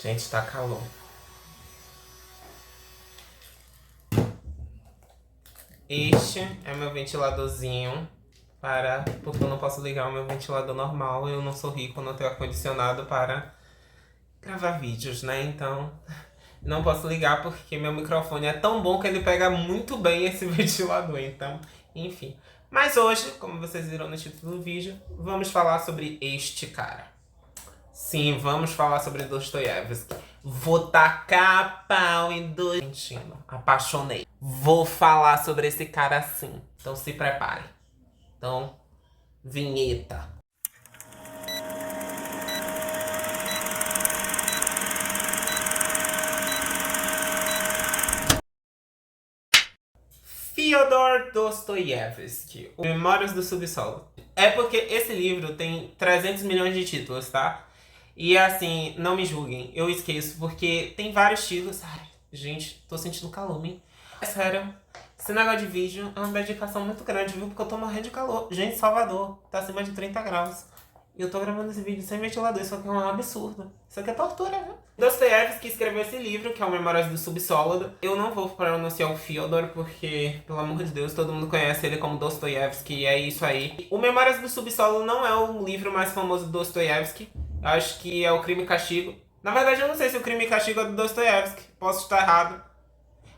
Gente, tá calor. Este é meu ventiladorzinho porque eu não posso ligar o meu ventilador normal. Eu não sou rico, não tenho ar-condicionado para gravar vídeos, né? Então, não posso ligar porque meu microfone é tão bom que ele pega muito bem esse ventilador. Então, enfim. Mas hoje, como vocês viram no título do vídeo, vamos falar sobre este cara. Sim, vamos falar sobre Dostoiévski. Vou tacar pau em Dostoiévski. Apaixonei. Vou falar sobre esse cara sim. Então se prepare. Então, vinheta. Fyodor Dostoiévski, o Memórias do Subsolo. É porque esse livro tem 300 milhões de títulos, tá? E assim, não me julguem, eu esqueço, porque tem vários títulos. Ai, gente, tô sentindo calor, hein? É sério, esse negócio de vídeo é uma dedicação muito grande, viu? Porque eu tô morrendo de calor. Gente, Salvador, tá acima de 30 graus. E eu tô gravando esse vídeo sem ventilador, isso aqui é um absurdo. Isso aqui é tortura, viu? Dostoiévski escreveu esse livro, que é o Memórias do Subsolo. Eu não vou pronunciar o Fyodor, porque, pelo amor de Deus, todo mundo conhece ele como Dostoiévski, e é isso aí. O Memórias do Subsolo não é o livro mais famoso do Dostoiévski. Acho que é o Crime e Castigo. Na verdade, eu não sei se o Crime e Castigo é do Dostoiévski. Posso estar errado.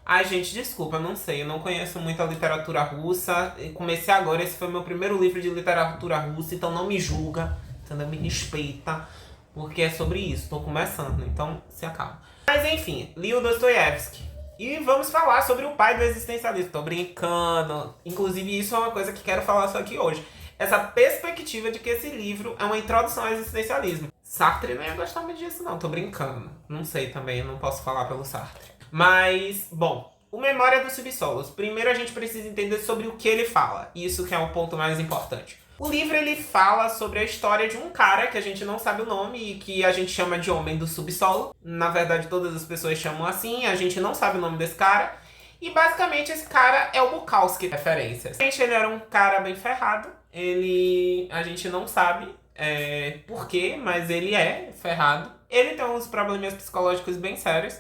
Ai, gente, desculpa, eu não sei. Eu não conheço muito a literatura russa. Eu comecei agora, esse foi meu primeiro livro de literatura russa, então não me julga, entendeu? Me respeita, porque é sobre isso. Tô começando, então se acalma. Mas enfim, li o Dostoiévski. E vamos falar sobre o pai do existencialismo. Tô brincando. Inclusive, isso é uma coisa que quero falar só aqui hoje. Essa perspectiva de que esse livro é uma introdução ao existencialismo. Sartre não ia gostar muito disso, não. Tô brincando. Não sei também, eu não posso falar pelo Sartre. Mas, bom, o Memória dos Subsolos. Primeiro a gente precisa entender sobre o que ele fala. Isso que é o ponto mais importante. O livro, ele fala sobre a história de um cara que a gente não sabe o nome e que a gente chama de Homem do Subsolo. Na verdade, todas as pessoas chamam assim, a gente não sabe o nome desse cara. E basicamente esse cara é o Bukowski, referências. Ele era um cara bem ferrado. A gente não sabe por quê, mas ele é ferrado. Ele tem uns problemas psicológicos bem sérios.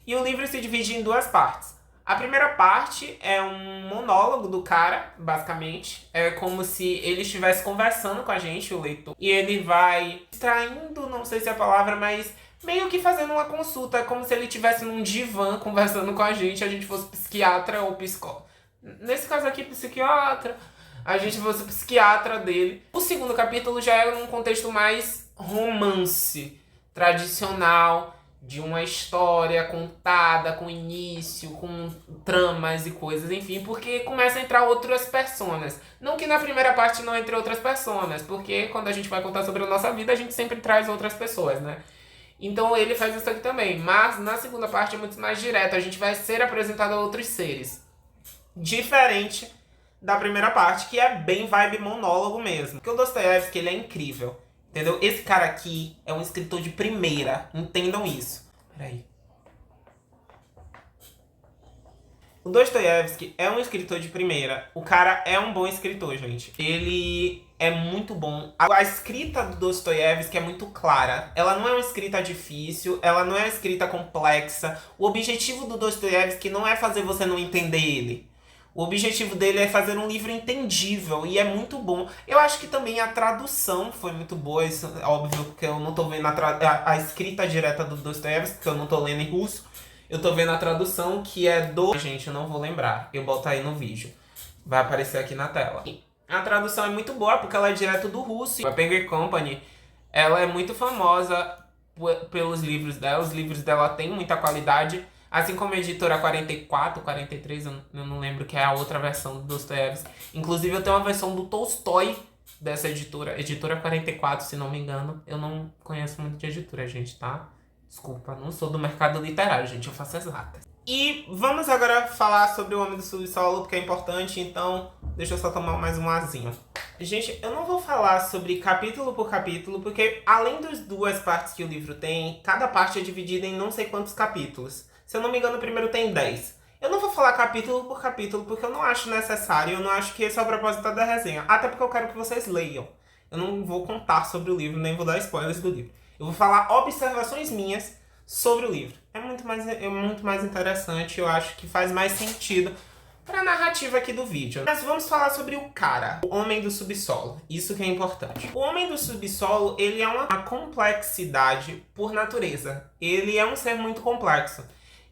E o livro se divide em duas partes. A primeira parte é um monólogo do cara, basicamente. É como se ele estivesse conversando com a gente, o leitor. E ele vai extraindo, não sei se é a palavra, mas meio que fazendo uma consulta. É como se ele estivesse num divã conversando com a gente fosse psiquiatra ou psicólogo. Nesse caso aqui, psiquiatra. A gente fosse psiquiatra dele. O segundo capítulo já é num contexto mais romance, tradicional, de uma história contada, com início, com tramas e coisas, enfim, porque começa a entrar outras personas. Não que na primeira parte não entre outras personas, porque quando a gente vai contar sobre a nossa vida, a gente sempre traz outras pessoas, né? Então ele faz isso aqui também, mas na segunda parte é muito mais direto, a gente vai ser apresentado a outros seres. Diferente da primeira parte, que é bem vibe monólogo mesmo. Porque o Dostoiévski, ele é incrível. Entendeu? Esse cara aqui é um escritor de primeira. Entendam isso. Peraí. O Dostoiévski é um escritor de primeira. O cara é um bom escritor, gente. Ele é muito bom. A escrita do Dostoiévski é muito clara. Ela não é uma escrita difícil, ela não é uma escrita complexa. O objetivo do Dostoiévski não é fazer você não entender ele. O objetivo dele é fazer um livro entendível e é muito bom. Eu acho que também a tradução foi muito boa. Isso é óbvio que eu não tô vendo a escrita direta do Dostoiévski, porque eu não tô lendo em russo. Eu tô vendo a tradução que é do... Gente, eu não vou lembrar. Eu boto aí no vídeo. Vai aparecer aqui na tela. A tradução é muito boa porque ela é direto do russo. A Penguin Company, ela é muito famosa pelos livros dela. Os livros dela têm muita qualidade. Assim como a editora 44, 43, eu não lembro, que é a outra versão do Dostoiévski. Inclusive eu tenho uma versão do Tolstói dessa editora. Editora 44, se não me engano. Eu não conheço muito de editora, gente, tá? Desculpa, não sou do mercado literário, gente. Eu faço exatas. E vamos agora falar sobre o Homem do Subsolo, porque é importante, então deixa eu só tomar mais um azinho. Gente, eu não vou falar sobre capítulo por capítulo, porque além das duas partes que o livro tem, cada parte é dividida em não sei quantos capítulos. Se eu não me engano, o primeiro tem 10. Eu não vou falar capítulo por capítulo, porque eu não acho necessário, eu não acho que esse é o propósito da resenha. Até porque eu quero que vocês leiam. Eu não vou contar sobre o livro, nem vou dar spoilers do livro. Eu vou falar observações minhas sobre o livro. É muito mais interessante, eu acho que faz mais sentido para a narrativa aqui do vídeo. Mas vamos falar sobre o cara, o Homem do Subsolo. Isso que é importante. O Homem do Subsolo, ele é uma complexidade por natureza. Ele é um ser muito complexo.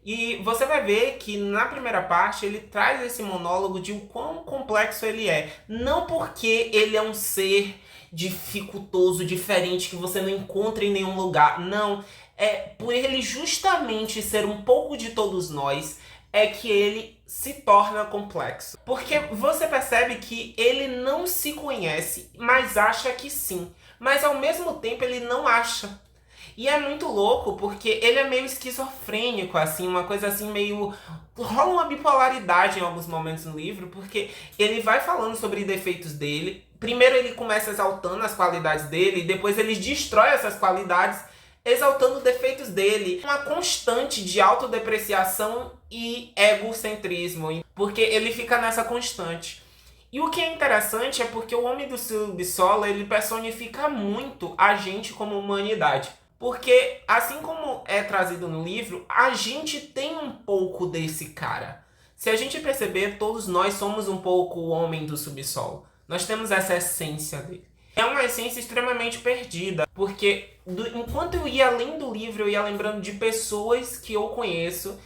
E você vai ver que na primeira parte ele traz esse monólogo de o quão complexo ele é. Não porque ele é um ser dificultoso, diferente, que você não encontra em nenhum lugar. Não. É por ele justamente ser um pouco de todos nós, é que ele se torna complexo. Porque você percebe que ele não se conhece, mas acha que sim. Mas ao mesmo tempo ele não acha. E é muito louco porque ele é meio esquizofrênico, assim, uma coisa assim meio... Rola uma bipolaridade em alguns momentos no livro, porque ele vai falando sobre defeitos dele. Primeiro ele começa exaltando as qualidades dele, e depois ele destrói essas qualidades, exaltando defeitos dele. Uma constante de autodepreciação e egocentrismo, porque ele fica nessa constante. E o que é interessante é porque o Homem do Subsolo, ele personifica muito a gente como humanidade. Porque, assim como é trazido no livro, a gente tem um pouco desse cara. Se a gente perceber, todos nós somos um pouco o Homem do Subsolo. Nós temos essa essência dele. É uma essência extremamente perdida, porque enquanto eu ia lendo o livro, eu ia lembrando de pessoas que eu conheço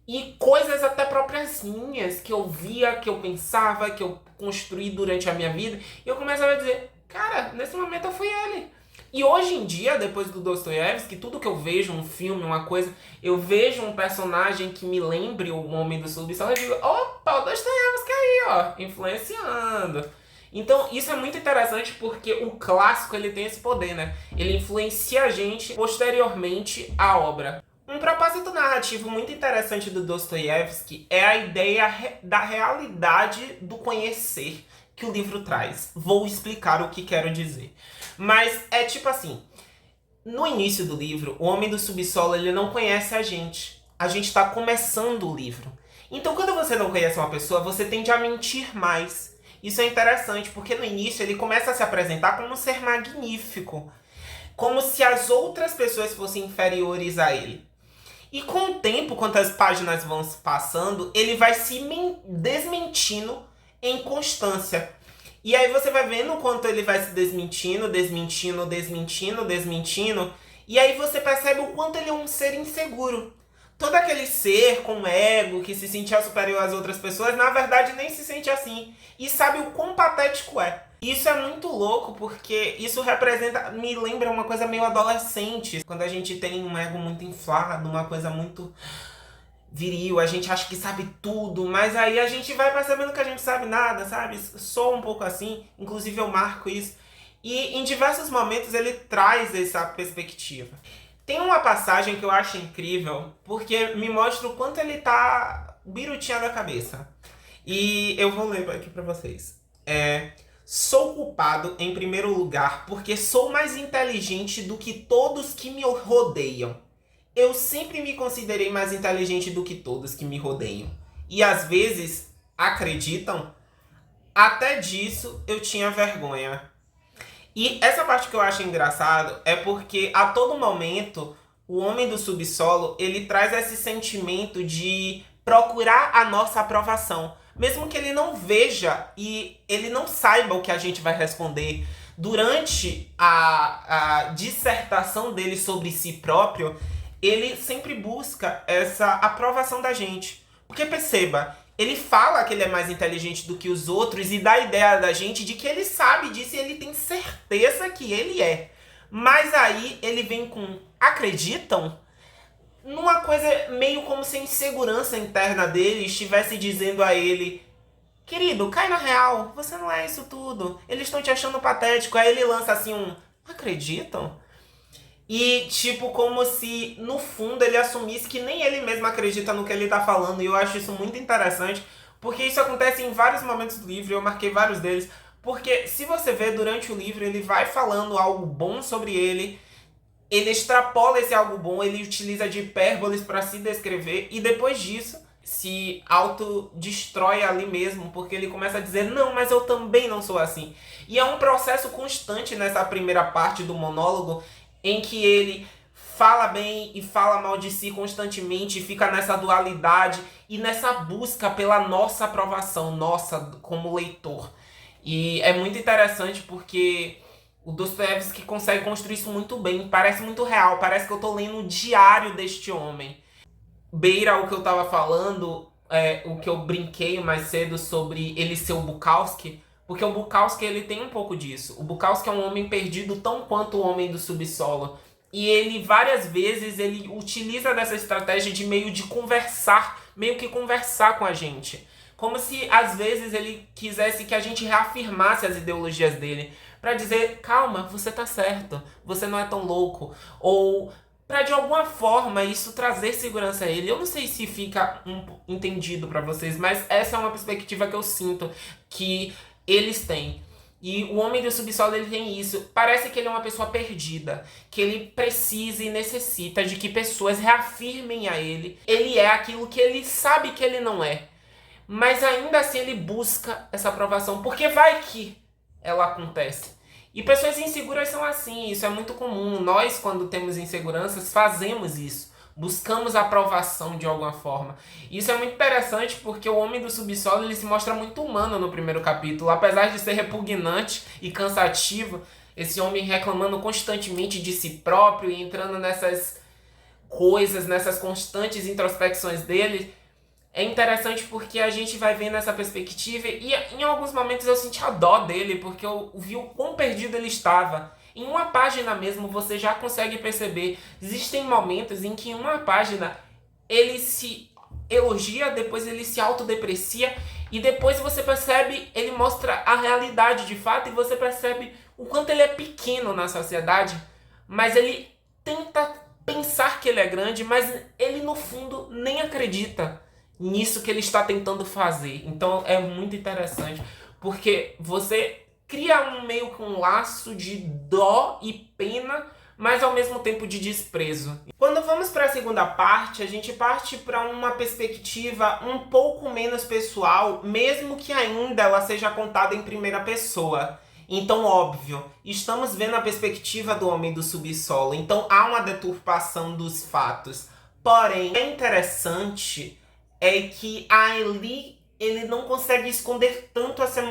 e coisas até próprias minhas, que eu via, que eu pensava, que eu construí durante a minha vida, e eu começava a dizer, cara, nesse momento eu fui ele. E hoje em dia, depois do Dostoiévski, tudo que eu vejo, um filme, uma coisa, eu vejo um personagem que me lembre o Homem do Subsolo, eu digo, opa, o Dostoiévski aí, ó, influenciando. Então, isso é muito interessante porque o clássico, ele tem esse poder, né? Ele influencia a gente posteriormente à obra. Um propósito narrativo muito interessante do Dostoiévski é a ideia da realidade do conhecer que o livro traz. Vou explicar o que quero dizer. Mas é tipo assim, no início do livro, o Homem do Subsolo, ele não conhece a gente. A gente está começando o livro. Então, quando você não conhece uma pessoa, você tende a mentir mais. Isso é interessante, porque no início ele começa a se apresentar como um ser magnífico. Como se as outras pessoas fossem inferiores a ele. E com o tempo, quando as páginas vão se passando, ele vai se desmentindo em constância. E aí você vai vendo o quanto ele vai se desmentindo. E aí você percebe o quanto ele é um ser inseguro. Todo aquele ser com ego, que se sentia superior às outras pessoas, na verdade nem se sente assim. E sabe o quão patético é. Isso é muito louco, porque isso me lembra uma coisa meio adolescente. Quando a gente tem um ego muito inflado, uma coisa muito viril, a gente acha que sabe tudo, mas aí a gente vai percebendo que a gente sabe nada, sabe? Sou um pouco assim, inclusive eu marco isso. E em diversos momentos ele traz essa perspectiva. Tem uma passagem que eu acho incrível, porque me mostra o quanto ele tá birutinha da cabeça. E eu vou ler aqui pra vocês. Sou culpado, em primeiro lugar, porque sou mais inteligente do que todos que me rodeiam. Eu sempre me considerei mais inteligente do que todos que me rodeiam. E às vezes, acreditam? Até disso eu tinha vergonha. E essa parte que eu acho engraçado é porque a todo momento o Homem do Subsolo, ele traz esse sentimento de procurar a nossa aprovação. Mesmo que ele não veja e ele não saiba o que a gente vai responder durante a dissertação dele sobre si próprio, ele sempre busca essa aprovação da gente. Porque perceba, ele fala que ele é mais inteligente do que os outros e dá a ideia da gente de que ele sabe disso e ele tem certeza que ele é. Mas aí ele vem com acreditam? Numa coisa meio como se a insegurança interna dele estivesse dizendo a ele, querido, cai na real, você não é isso tudo. Eles estão te achando patético. Aí ele lança assim acreditam? E tipo, como se no fundo ele assumisse que nem ele mesmo acredita no que ele tá falando. E eu acho isso muito interessante, porque isso acontece em vários momentos do livro, eu marquei vários deles. Porque se você vê durante o livro, ele vai falando algo bom sobre ele extrapola esse algo bom, ele utiliza de hipérboles para se descrever, e depois disso se autodestrói ali mesmo, porque ele começa a dizer, não, mas eu também não sou assim. E é um processo constante nessa primeira parte do monólogo, em que ele fala bem e fala mal de si constantemente, fica nessa dualidade e nessa busca pela nossa aprovação, nossa, como leitor. E é muito interessante porque o Dostoiévski consegue construir isso muito bem, parece muito real, parece que eu tô lendo o diário deste homem. Beira o que eu tava falando, o que eu brinquei mais cedo sobre ele ser o Bukowski, porque o Bukowski ele tem um pouco disso. O Bukowski é um homem perdido tão quanto o homem do subsolo. E ele, várias vezes, ele utiliza dessa estratégia de meio que conversar com a gente. Como se, às vezes, ele quisesse que a gente reafirmasse as ideologias dele. Pra dizer, calma, você tá certo, você não é tão louco. Ou pra, de alguma forma, isso trazer segurança a ele. Eu não sei se fica entendido pra vocês, mas essa é uma perspectiva que eu sinto que eles têm. E o Homem do Subsolo, ele tem isso. Parece que ele é uma pessoa perdida, que ele precisa e necessita de que pessoas reafirmem a ele. Ele é aquilo que ele sabe que ele não é. Mas ainda assim ele busca essa aprovação, porque vai que ela acontece. E pessoas inseguras são assim, isso é muito comum. Nós, quando temos inseguranças, fazemos isso. Buscamos a aprovação de alguma forma. Isso é muito interessante porque o Homem do Subsolo ele se mostra muito humano no primeiro capítulo. Apesar de ser repugnante e cansativo, esse homem reclamando constantemente de si próprio e entrando nessas coisas, nessas constantes introspecções dele, é interessante porque a gente vai vendo essa perspectiva e em alguns momentos eu senti a dó dele porque eu vi o quão perdido ele estava. Em uma página mesmo você já consegue perceber. Existem momentos em que em uma página ele se elogia, depois ele se autodeprecia e depois você percebe, ele mostra a realidade de fato e você percebe o quanto ele é pequeno na sociedade, mas ele tenta pensar que ele é grande, mas ele no fundo nem acredita nisso que ele está tentando fazer. Então é muito interessante, porque você cria meio que um laço de dó e pena, mas ao mesmo tempo de desprezo. Quando vamos para a segunda parte, a gente parte para uma perspectiva um pouco menos pessoal, mesmo que ainda ela seja contada em primeira pessoa. Então, óbvio, estamos vendo a perspectiva do Homem do Subsolo, então há uma deturpação dos fatos. Porém, é interessante é que ali ele não consegue esconder tanto essa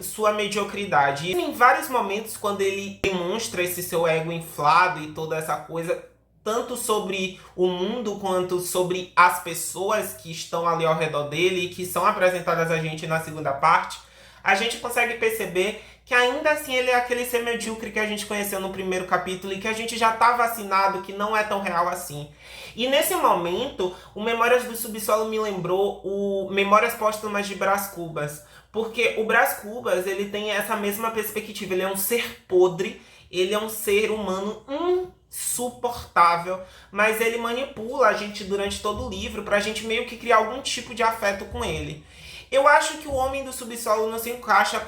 sua mediocridade. E em vários momentos, quando ele demonstra esse seu ego inflado e toda essa coisa, tanto sobre o mundo quanto sobre as pessoas que estão ali ao redor dele e que são apresentadas a gente na segunda parte, a gente consegue perceber que ainda assim ele é aquele ser medíocre que a gente conheceu no primeiro capítulo e que a gente já tá vacinado que não é tão real assim. E nesse momento, o Memórias do Subsolo me lembrou o Memórias Póstumas de Brás Cubas. Porque o Brás Cubas, ele tem essa mesma perspectiva. Ele é um ser podre, ele é um ser humano insuportável, mas ele manipula a gente durante todo o livro pra gente meio que criar algum tipo de afeto com ele. Eu acho que o Homem do Subsolo não se encaixa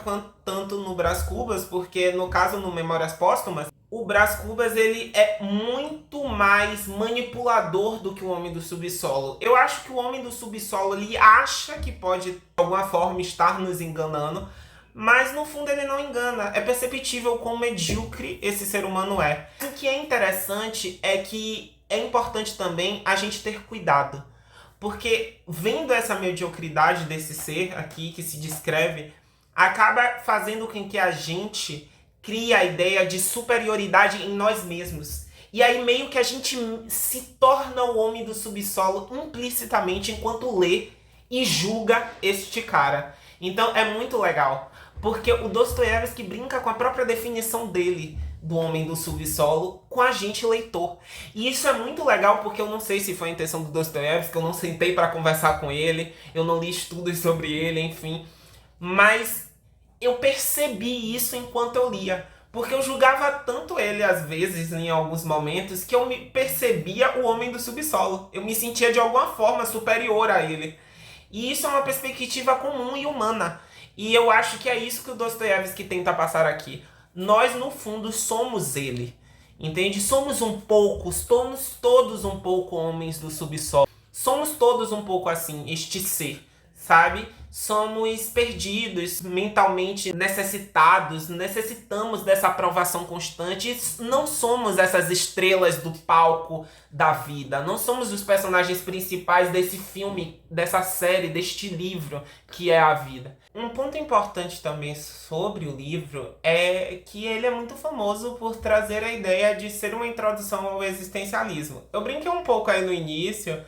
tanto no Brás Cubas, porque no caso, no Memórias Póstumas, o Brás Cubas ele é muito mais manipulador do que o Homem do Subsolo. Eu acho que o Homem do Subsolo ele acha que pode, de alguma forma, estar nos enganando, mas no fundo ele não engana. É perceptível quão medíocre esse ser humano é. O que é interessante é que é importante também a gente ter cuidado. Porque vendo essa mediocridade desse ser aqui que se descreve, acaba fazendo com que a gente crie a ideia de superioridade em nós mesmos. E aí meio que a gente se torna o Homem do Subsolo implicitamente enquanto lê e julga este cara. Então é muito legal, porque o Dostoiévski brinca com a própria definição dele do Homem do Subsolo com a gente leitor. E isso é muito legal porque eu não sei se foi a intenção do Dostoiévski, eu não sentei para conversar com ele, eu não li estudos sobre ele, enfim. Mas eu percebi isso enquanto eu lia. Porque eu julgava tanto ele, às vezes, em alguns momentos, que eu me percebia o Homem do Subsolo. Eu me sentia de alguma forma superior a ele. E isso é uma perspectiva comum e humana. E eu acho que é isso que o Dostoiévski tenta passar aqui. Nós, no fundo, somos ele, entende? Somos todos um pouco homens do subsolo. Somos todos um pouco assim, este ser, sabe? somos perdidos, mentalmente necessitados, necessitamos dessa aprovação constante. E não somos essas estrelas do palco da vida, não somos os personagens principais desse filme, dessa série, deste livro que é a vida. Um ponto importante também sobre o livro é que ele é muito famoso por trazer a ideia de ser uma introdução ao existencialismo. Eu brinquei um pouco aí no início,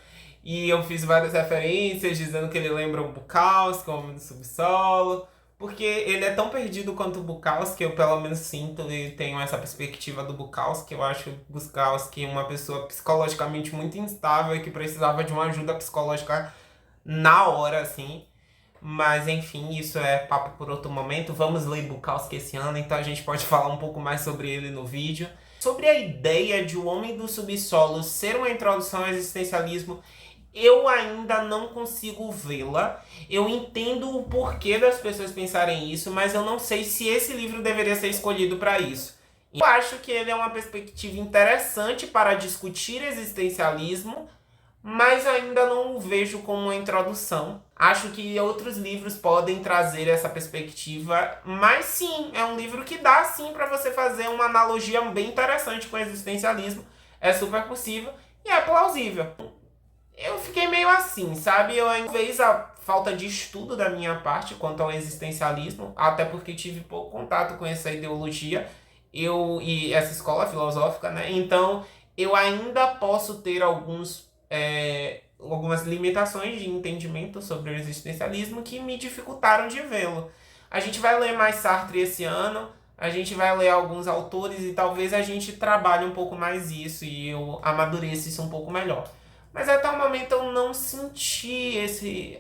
e eu fiz várias referências dizendo que ele lembra o Bukowski, o Homem do Subsolo, porque ele é tão perdido quanto o Bukowski, eu pelo menos sinto e tenho essa perspectiva do Bukowski. Eu acho o Bukowski uma pessoa psicologicamente muito instável e que precisava de uma ajuda psicológica na hora, assim. Mas enfim, isso é papo por outro momento. Vamos ler Bukowski esse ano, então a gente pode falar um pouco mais sobre ele no vídeo. Sobre a ideia de O Homem do Subsolo ser uma introdução ao existencialismo, eu ainda não consigo vê-la. Eu entendo o porquê das pessoas pensarem isso, mas eu não sei se esse livro deveria ser escolhido para isso. Eu acho que ele é uma perspectiva interessante para discutir existencialismo, mas ainda não o vejo como uma introdução. Acho que outros livros podem trazer essa perspectiva, mas sim, é um livro que dá sim para você fazer uma analogia bem interessante com o existencialismo. É super possível e é plausível. Eu fiquei meio assim, sabe? Eu ainda vejo a falta de estudo da minha parte quanto ao existencialismo, até porque tive pouco contato com essa ideologia e essa escola filosófica, né? Então, eu ainda posso ter algumas limitações de entendimento sobre o existencialismo que me dificultaram de vê-lo. A gente vai ler mais Sartre esse ano, a gente vai ler alguns autores e talvez a gente trabalhe um pouco mais isso e eu amadureça isso um pouco melhor. Mas até o momento eu não senti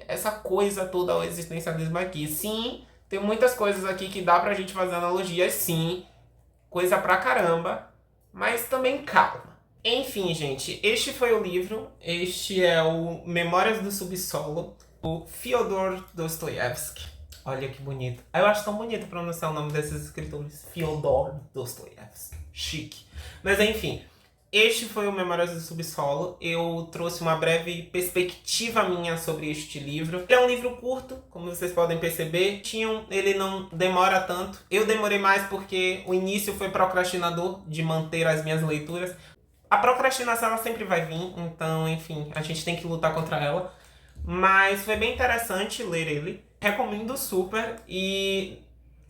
essa coisa toda ao existencialismo aqui. Sim, tem muitas coisas aqui que dá pra gente fazer analogias, sim. Coisa pra caramba. Mas também calma. Enfim, gente, este foi o livro. Este é o Memórias do Subsolo, do Fyodor Dostoiévski. Olha que bonito. Eu acho tão bonito pronunciar o nome desses escritores. Fyodor Dostoiévski. Chique. Mas enfim, este foi o Memórias do Subsolo. Eu trouxe uma breve perspectiva minha sobre este livro. Ele é um livro curto, como vocês podem perceber. Ele não demora tanto. Eu demorei mais porque o início foi procrastinador de manter as minhas leituras. A procrastinação ela sempre vai vir, então, enfim, a gente tem que lutar contra ela. Mas foi bem interessante ler ele. Recomendo super e,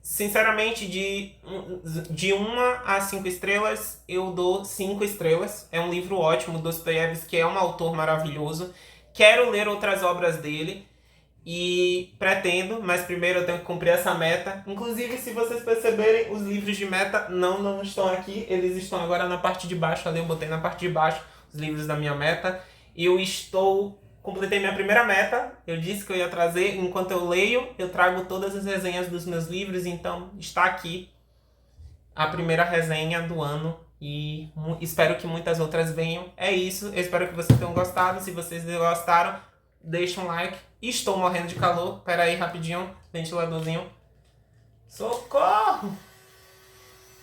sinceramente, de 1 a 5 estrelas, eu dou 5 estrelas. É um livro ótimo, Dostoiévski é um autor maravilhoso. Quero ler outras obras dele e pretendo, mas primeiro eu tenho que cumprir essa meta. Inclusive, se vocês perceberem, os livros de meta não estão aqui, eles estão agora na parte de baixo, ali eu botei na parte de baixo os livros da minha meta. Completei minha primeira meta, eu disse que eu ia trazer, enquanto eu leio, eu trago todas as resenhas dos meus livros, então está aqui a primeira resenha do ano e espero que muitas outras venham. É isso, eu espero que vocês tenham gostado. Se vocês gostaram, deixa um like. Estou morrendo de calor, pera aí rapidinho, ventiladorzinho. Socorro!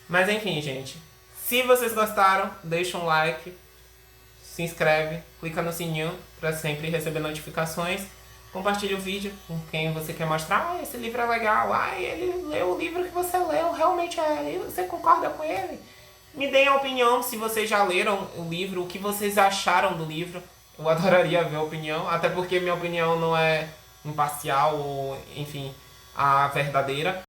Mas enfim, gente, se vocês gostaram, deixa um like, se inscreve, clica no sininho para sempre receber notificações. Compartilhe o vídeo com quem você quer mostrar. Esse livro é legal. Ele leu o livro que você leu. Realmente você concorda com ele? Me deem a opinião se vocês já leram o livro. O que vocês acharam do livro. Eu adoraria ver a opinião. Até porque minha opinião não é imparcial ou, enfim, a verdadeira.